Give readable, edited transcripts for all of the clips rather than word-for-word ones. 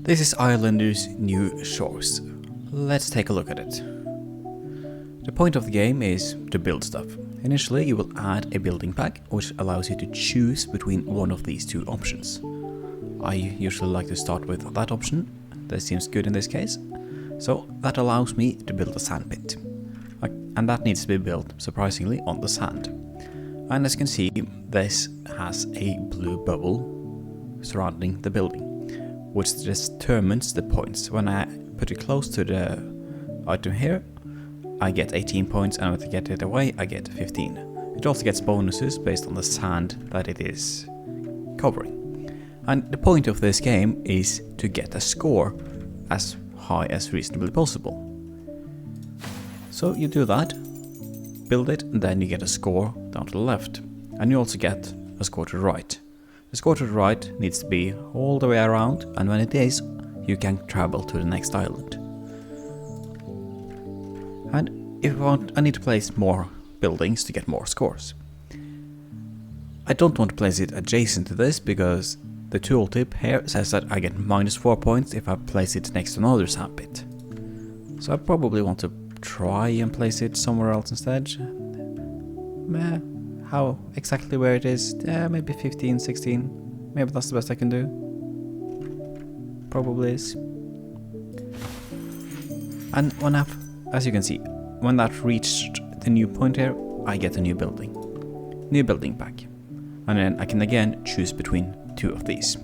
This is Islander's New Shores. Let's take a look at it. The point of the game is to build stuff. Initially you will add a building pack, which allows you to choose between one of these two options. I usually like to start with that option. That seems good in this case. So that allows me to build a sand pit. And that needs to be built, surprisingly, on the sand. And as you can see, this has a blue bubble surrounding the building, which determines the points. When I put it close to the item here, I get 18 points, and when I get it away, I get 15. It also gets bonuses based on the sand that it is covering. And the point of this game is to get a score as high as reasonably possible. So you do that, build it, and then you get a score down to the left. And you also get a score to the right. The score to the right needs to be all the way around, and when it is, you can travel to the next island. And if I want, I need to place more buildings to get more scores. I don't want to place it adjacent to this because the tooltip here says that I get -4 points if I place it next to another sand pit. So I probably want to try and place it somewhere else instead. How exactly where it is? Maybe 15, 16. Maybe that's the best I can do. Probably is. And when as you can see, when that reached the new point here, I get a new building pack. And then I can again choose between two of these.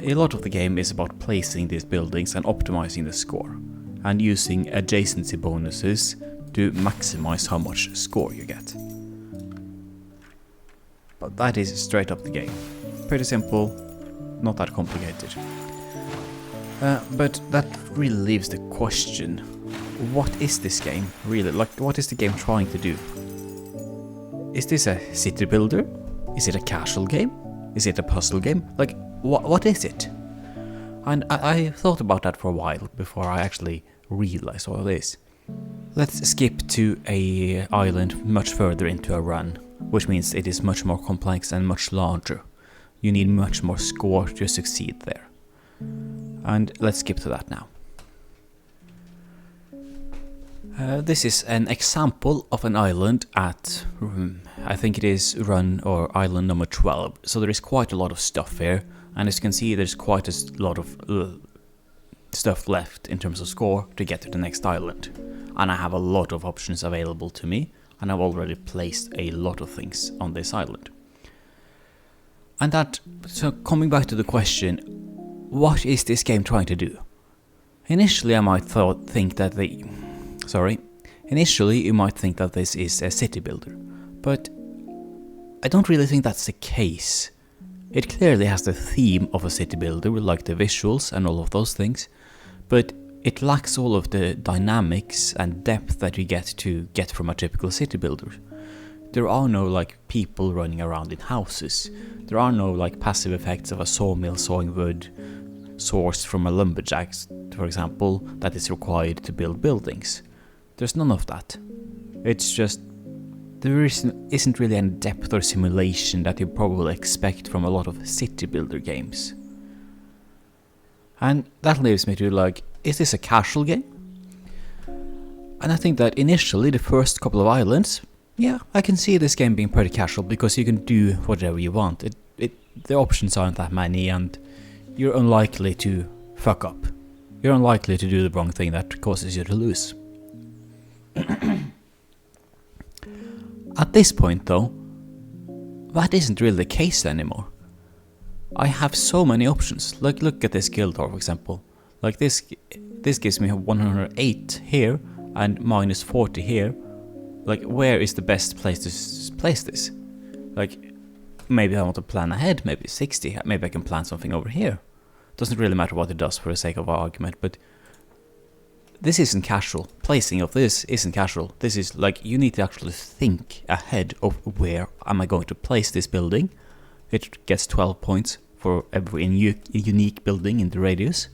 A lot of the game is about placing these buildings and optimizing the score, and using adjacency bonuses to maximize how much score you get. But that is straight up the game. Pretty simple, not that complicated. But that really leaves the question, what is this game really? Like, what is the game trying to do? Is this a city builder? Is it a casual game? Is it a puzzle game? Like, what is it? And I thought about that for a while before I actually realized what it is. Let's skip to a island much further into a run, which means it is much more complex and much larger. You need much more score to succeed there. And let's skip to that now. This is an example of an island at, I think it is run or island number 12. So there is quite a lot of stuff here, and as you can see there's quite a lot of stuff left in terms of score to get to the next island. And I have a lot of options available to me, and I've already placed a lot of things on this island. And so coming back to the question, what is this game trying to do? Initially you might think that this is a city builder, but I don't really think that's the case. It clearly has the theme of a city builder, like the visuals and all of those things, but it lacks all of the dynamics and depth that you get from a typical city builder. There are no people running around in houses. There are no passive effects of a sawmill sawing wood sourced from a lumberjack, for example, that is required to build buildings. There's none of that. It's just there isn't really any depth or simulation that you probably expect from a lot of city builder games. And that leaves me to is this a casual game? And I think that initially the first couple of islands, yeah, I can see this game being pretty casual because you can do whatever you want. The options aren't that many, and you're unlikely to fuck up. You're unlikely to do the wrong thing that causes you to lose. At this point though, that isn't really the case anymore. I have so many options. Look at this guild door, for example. This gives me 108 here and -40 here. Where is the best place to place this? Maybe I want to plan ahead, maybe 60, maybe I can plan something over here. Doesn't really matter what it does for the sake of our argument, but this isn't casual. Placing of this isn't casual. This is you need to actually think ahead of where am I going to place this building. It gets 12 points for every unique building in the radius,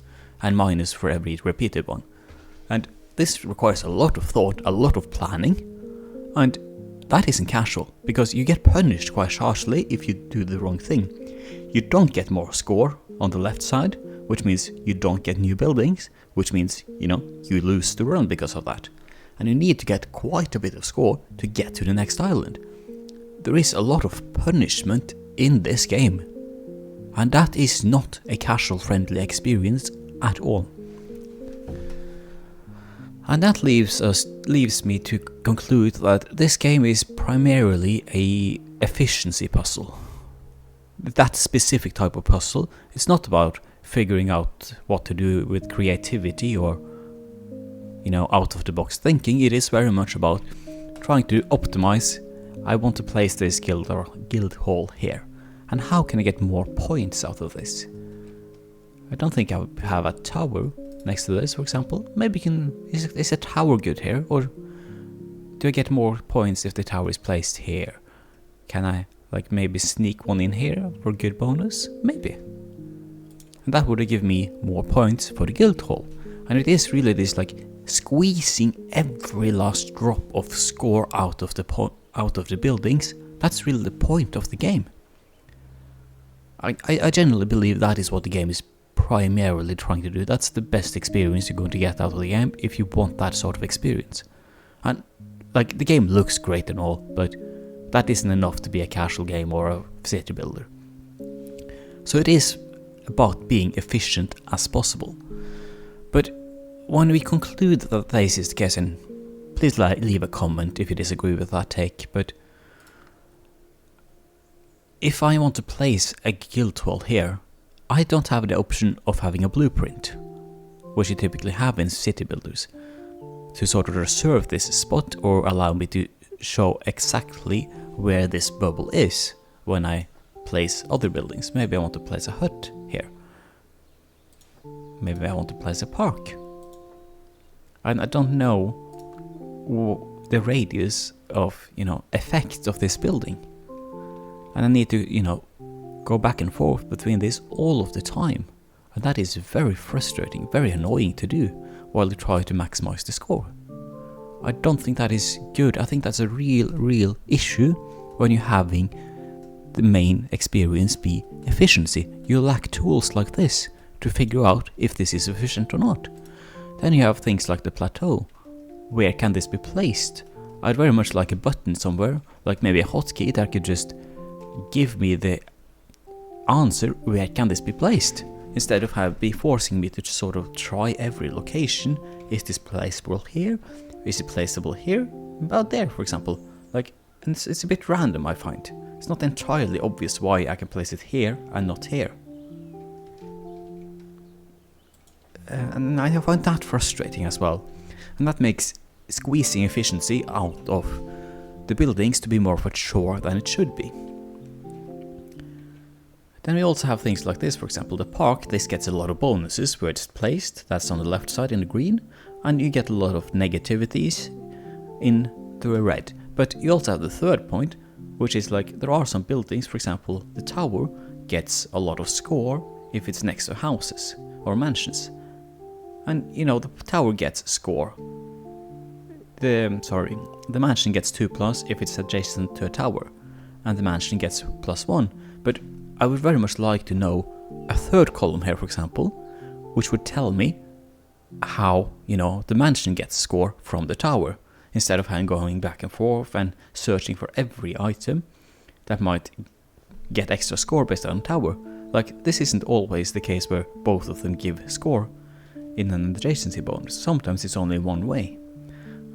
and minus for every repeated one. And this requires a lot of thought, a lot of planning, and that isn't casual, because you get punished quite harshly if you do the wrong thing. You don't get more score on the left side, which means you don't get new buildings, which means, you lose the run because of that. And you need to get quite a bit of score to get to the next island. There is a lot of punishment in this game, and that is not a casual friendly experience at all. And that leaves me to conclude that this game is primarily a efficiency puzzle. That specific type of puzzle, it's not about figuring out what to do with creativity or out of the box thinking. It is very much about trying to optimize. I want to place this guild hall here, and how can I get more points out of this? I don't think I would have a tower next to this, for example. Maybe is a tower good here, or do I get more points if the tower is placed here? Can I maybe sneak one in here for good bonus? Maybe. And that would give me more points for the guild hall. And it is really this squeezing every last drop of score out of the buildings. That's really the point of the game. I generally believe that is what the game is primarily trying to do. That's the best experience you're going to get out of the game if you want that sort of experience. And the game looks great and all, but that isn't enough to be a casual game or a city builder. So it is about being efficient as possible. But when we conclude that this is the case, and please leave a comment if you disagree with that take, but if I want to place a guild hall here, I don't have the option of having a blueprint, which you typically have in city builders, to sort of reserve this spot or allow me to show exactly where this bubble is when I place other buildings. Maybe I want to place a hut here. Maybe I want to place a park. And I don't know the radius of, effect of this building. And I need to, go back and forth between this all of the time. And that is very frustrating, very annoying to do while you try to maximize the score. I don't think that is good. I think that's a real issue when you're having the main experience be efficiency. You lack tools like this to figure out if this is efficient or not. Then you have things like the plateau. Where can this be placed? I'd very much like a button somewhere, like maybe a hotkey that could just give me the answer where can this be placed, instead of be forcing me to sort of try every location. Is this placeable here? Is it placeable here? About there, for example. It's a bit random, I find. It's not entirely obvious why I can place it here and not here. And I find that frustrating as well. And that makes squeezing efficiency out of the buildings to be more of a chore than it should be. Then we also have things like this, for example, the park. This gets a lot of bonuses where it's placed. That's on the left side in the green. And you get a lot of negativities in the red. But you also have the third point, which is there are some buildings, for example, the tower gets a lot of score if it's next to houses or mansions. And, the tower gets score. The mansion gets 2+ if it's adjacent to a tower. And the mansion gets +1. But I would very much like to know a third column here, for example, which would tell me how, the mansion gets score from the tower, instead of going back and forth and searching for every item that might get extra score based on tower. This isn't always the case where both of them give score in an adjacency bonus. Sometimes it's only one way,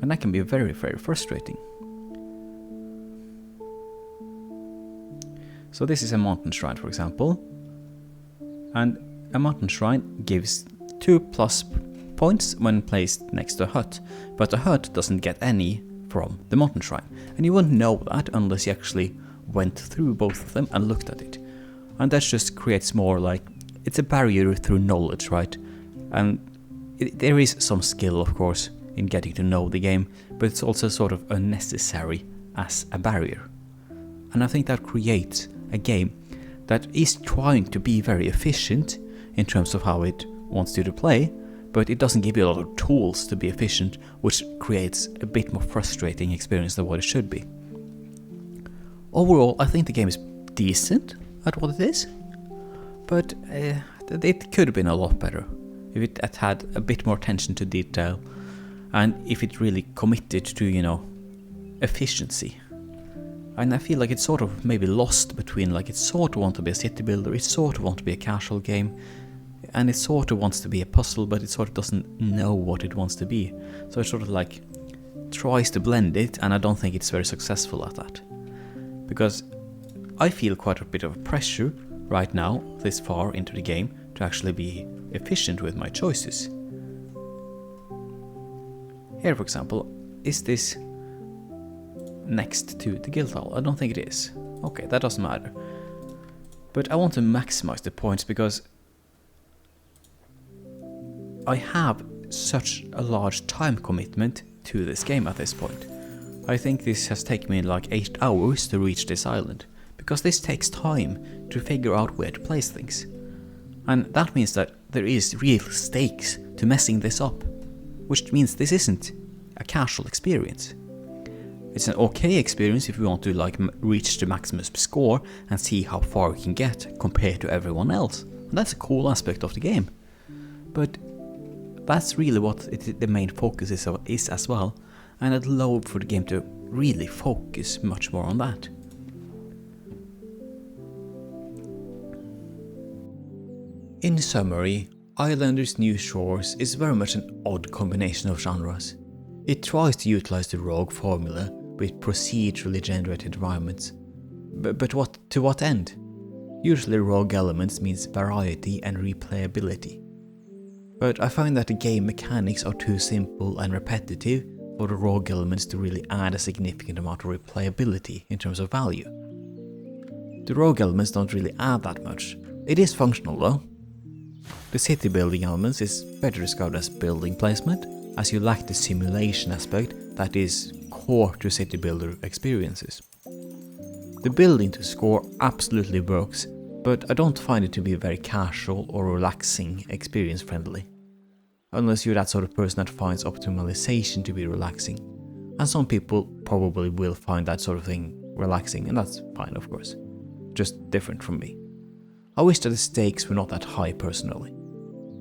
and that can be very, very frustrating. So this is a mountain shrine, for example, and a mountain shrine gives 2+ points when placed next to a hut, but a hut doesn't get any from the mountain shrine, and you wouldn't know that unless you actually went through both of them and looked at it. And that just creates more it's a barrier through knowledge, right? And there is some skill, of course, in getting to know the game, but it's also sort of unnecessary as a barrier. And I think that creates a game that is trying to be very efficient in terms of how it wants you to play, but it doesn't give you a lot of tools to be efficient, which creates a bit more frustrating experience than what it should be. Overall, I think the game is decent at what it is, but that it could have been a lot better if it had had a bit more attention to detail, and if it really committed to, you know, efficiency. And I feel like it's sort of maybe lost between, like, it sort of wants to be a city builder, it sort of wants to be a casual game, and it sort of wants to be a puzzle, but it sort of doesn't know what it wants to be. So it sort of like tries to blend it, and I don't think it's very successful at that. Because I feel quite a bit of pressure right now, this far into the game, to actually be efficient with my choices. Here, for example, is this next to the guild hall? I don't think it is. Okay, that doesn't matter. But I want to maximize the points because I have such a large time commitment to this game at this point. I think this has taken me like 8 hours to reach this island, because this takes time to figure out where to place things. And that means that there is real stakes to messing this up, which means this isn't a casual experience. It's an okay experience if you want to like reach the maximum score and see how far you can get compared to everyone else. And that's a cool aspect of the game. But that's really what the main focus is as well, and I'd love for the game to really focus much more on that. In summary, Islanders New Shores is very much an odd combination of genres. It tries to utilize the rogue formula with procedurally generated environments. But to what end? Usually rogue elements means variety and replayability. But I find that the game mechanics are too simple and repetitive for the rogue elements to really add a significant amount of replayability in terms of value. The rogue elements don't really add that much. It is functional though. The city building elements is better described as building placement, as you lack the simulation aspect that is core to city builder experiences. The building to score absolutely works, but I don't find it to be a very casual or relaxing experience friendly. Unless you're that sort of person that finds optimization to be relaxing. And some people probably will find that sort of thing relaxing, and that's fine of course. Just different from me. I wish that the stakes were not that high personally.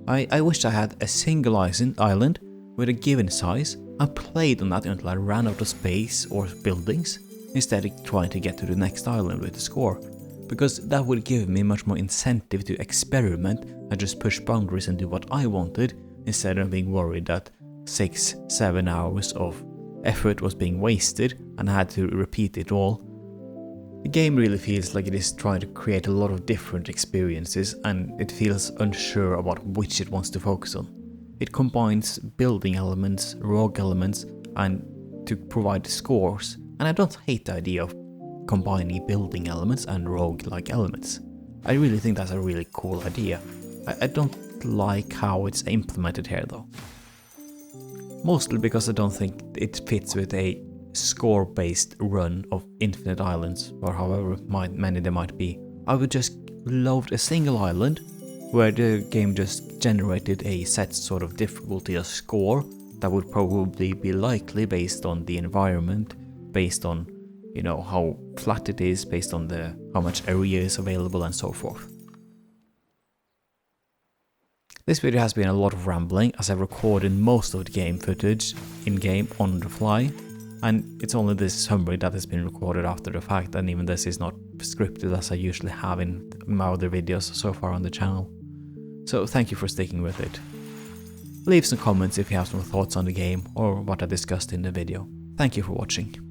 I wish I had a single island with a given size and played on that until I ran out of space or buildings, instead of trying to get to the next island with the score, because that would give me much more incentive to experiment and just push boundaries and do what I wanted, instead of being worried that 6-7 hours of effort was being wasted and I had to repeat it all. The game really feels like it is trying to create a lot of different experiences, and it feels unsure about which it wants to focus on. It combines building elements, rogue elements, and to provide scores, and I don't hate the idea of combining building elements and rogue-like elements. I really think that's a really cool idea. I don't like how it's implemented here though. Mostly because I don't think it fits with a score-based run of infinite islands, or however many there might be. I would just love a single island where the game just generated a set sort of difficulty or score that would probably be likely based on the environment, based on, you know, how flat it is, based on how much area is available and so forth. This video has been a lot of rambling, as I've recorded most of the game footage in-game on the fly, and it's only this summary that has been recorded after the fact, and even this is not scripted as I usually have in my other videos so far on the channel. So thank you for sticking with it. Leave some comments if you have some thoughts on the game or what I discussed in the video. Thank you for watching.